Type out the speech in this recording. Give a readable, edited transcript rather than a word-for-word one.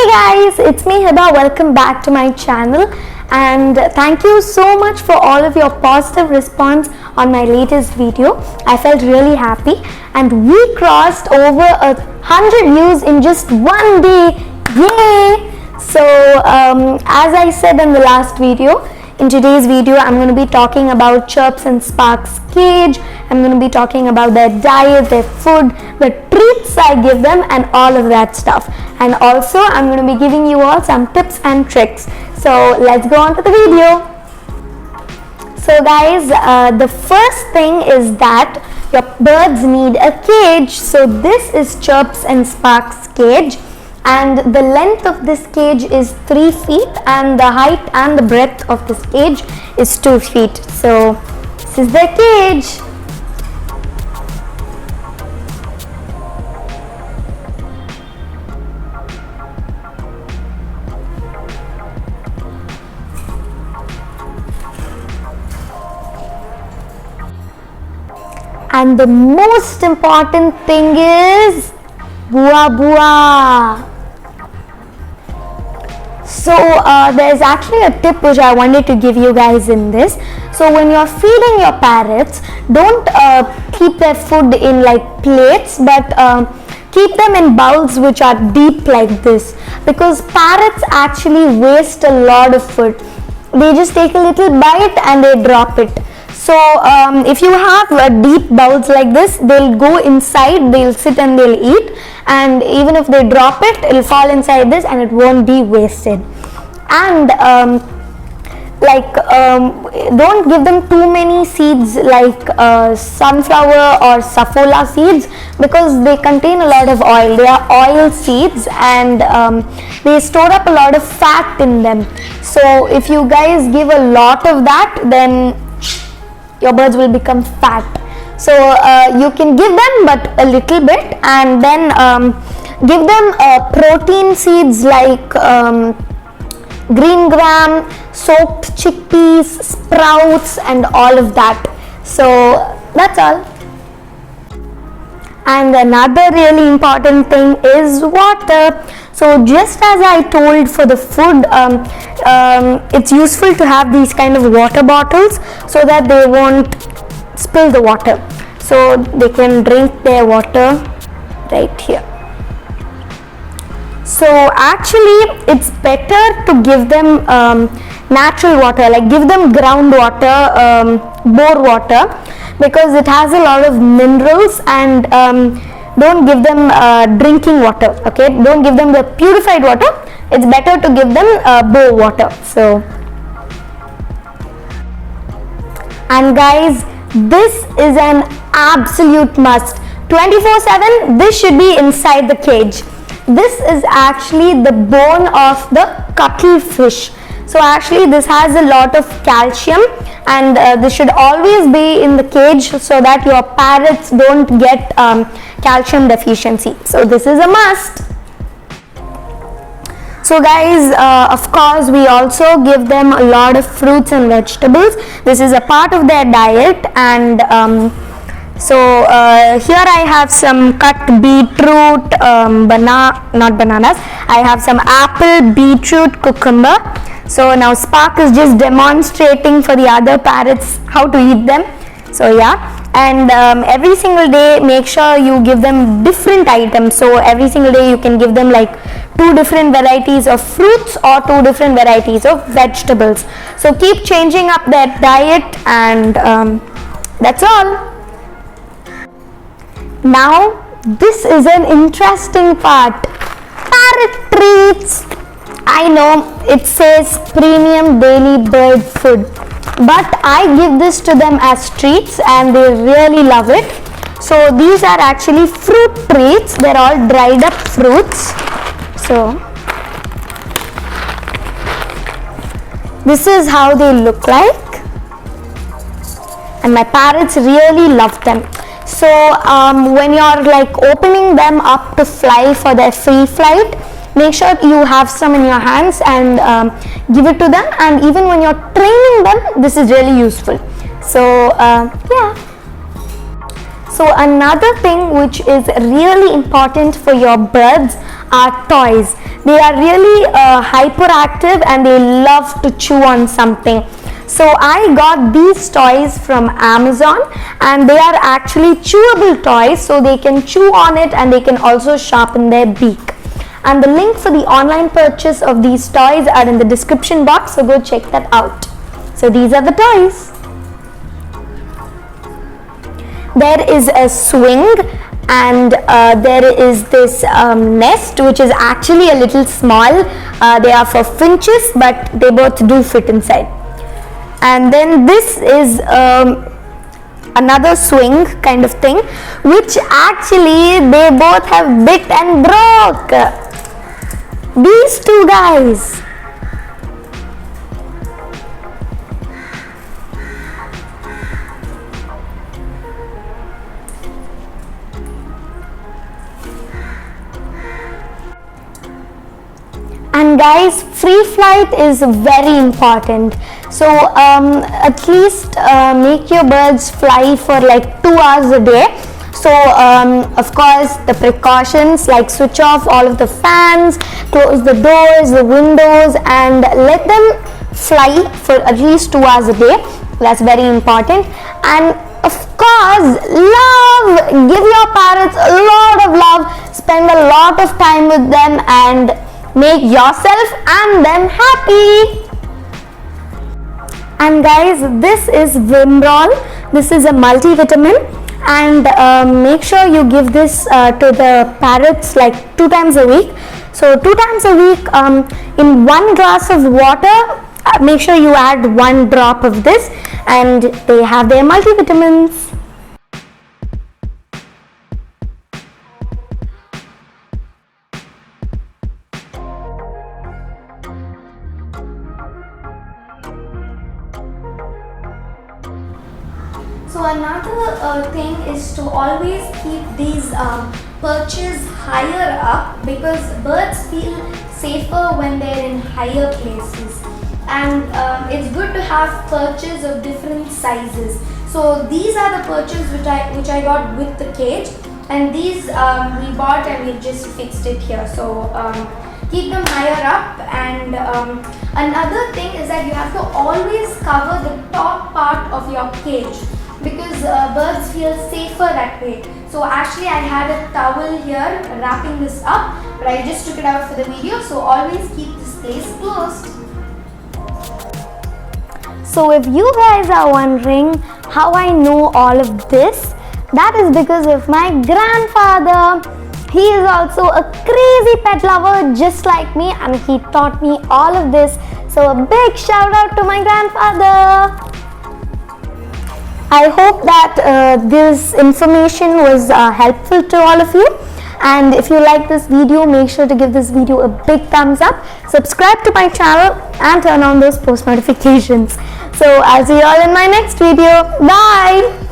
Hey guys, it's me Hiba. Welcome back to my channel and thank you so much for all of your positive response on my latest video. I felt really happy and we crossed over 100 views in just one day. Yay! So as I said in the last video, in today's video I'm going to be talking about Chirps and Sparks cage. I'm going to be talking about their diet, their food, the treats I give them and all of that stuff. And also I'm going to be giving you all some tips and tricks. So let's go on to the video. So guys, the first thing is that your birds need a cage. So this is Chirps and Sparks cage. And the length of this cage is 3 feet and the height and the breadth of this cage is 2 feet. So this is their cage. And the most important thing is Bua Bua. So there's actually a tip which I wanted to give you guys in this. So when you're feeding your parrots, don't keep their food in like plates, but keep them in bowls which are deep like this, because parrots actually waste a lot of food. They just take a little bite and they drop it. So if you have deep bowls like this, they'll go inside, they'll sit and they'll eat, and even if they drop it, it'll fall inside this and it won't be wasted. And don't give them too many seeds like sunflower or safflower seeds, because they contain a lot of oil. They are oil seeds and they store up a lot of fat in them. So if you guys give a lot of that, then your birds will become fat. So you can give them but a little bit, and then give them protein seeds like green gram, soaked chickpeas, sprouts and all of that. So that's all. And another really important thing is water. So just as I told for the food, it's useful to have these kind of water bottles so that they won't spill the water. So they can drink their water right here. So actually it's better to give them natural water, like give them groundwater, bore water, because it has a lot of minerals, and don't give them drinking water, okay? Don't give them the purified water. It's better to give them bore water. So, and guys, this is an absolute must. 24/7, this should be inside the cage. This is actually the bone of the cuttlefish. So actually this has a lot of calcium, and this should always be in the cage so that your parrots don't get calcium deficiency. So this is a must. So guys, of course we also give them a lot of fruits and vegetables. This is a part of their diet. And here I have some cut beetroot, not bananas. I have some apple, beetroot, cucumber. So now Spark is just demonstrating for the other parrots how to eat them. So yeah, and every single day make sure you give them different items. So every single day you can give them like 2 different varieties of fruits or 2 different varieties of vegetables. So keep changing up their diet, and that's all. Now this is an interesting part. Parrot treats. I know it says premium daily bird food, but I give this to them as treats and they really love it. So these are actually fruit treats. They're all dried up fruits. So this is how they look like, and my parrots really love them. So when you're like opening them up to fly for their free flight, make sure you have some in your hands and give it to them. And even when you're training them, this is really useful. So yeah. So another thing which is really important for your birds are toys. They are really hyperactive and they love to chew on something. So I got these toys from Amazon, and they are actually chewable toys, so they can chew on it and they can also sharpen their beak. And the link for the online purchase of these toys are in the description box, so go check that out. So these are the toys. There is a swing, and there is this nest, which is actually a little small. They are for finches, but they both do fit inside. And then this is another swing kind of thing, which actually they both have bit and broke. These two guys. And guys, free flight is very important. So at least make your birds fly for like 2 hours a day. So of course, the precautions like switch off all of the fans, close the doors, the windows, and let them fly for at least 2 hours a day. That's very important. And of course, give your parrots a lot of love, spend a lot of time with them, and make yourself and them happy. And guys, this is Vimrol. This is a multivitamin, and make sure you give this to the parrots like 2 times a week. So 2 times a week, in 1 glass of water, make sure you add 1 drop of this, and they have their multivitamins. So another thing is to always keep these perches higher up, because birds feel safer when they're in higher places. And it's good to have perches of different sizes. So these are the perches which I got with the cage, and these we bought and we just fixed it here. So keep them higher up. And another thing is that you have to always cover the top part of your cage, because birds feel safer that way. So actually I had a towel here wrapping this up, but I just took it out for the video. So always keep this place closed. So if you guys are wondering how I know all of this, that is because of my grandfather. He is also a crazy pet lover just like me, and he taught me all of this. So a big shout out to my grandfather. I hope that this information was helpful to all of you. And if you like this video, make sure to give this video a big thumbs up, subscribe to my channel, and turn on those post notifications. So I'll see you all in my next video. Bye.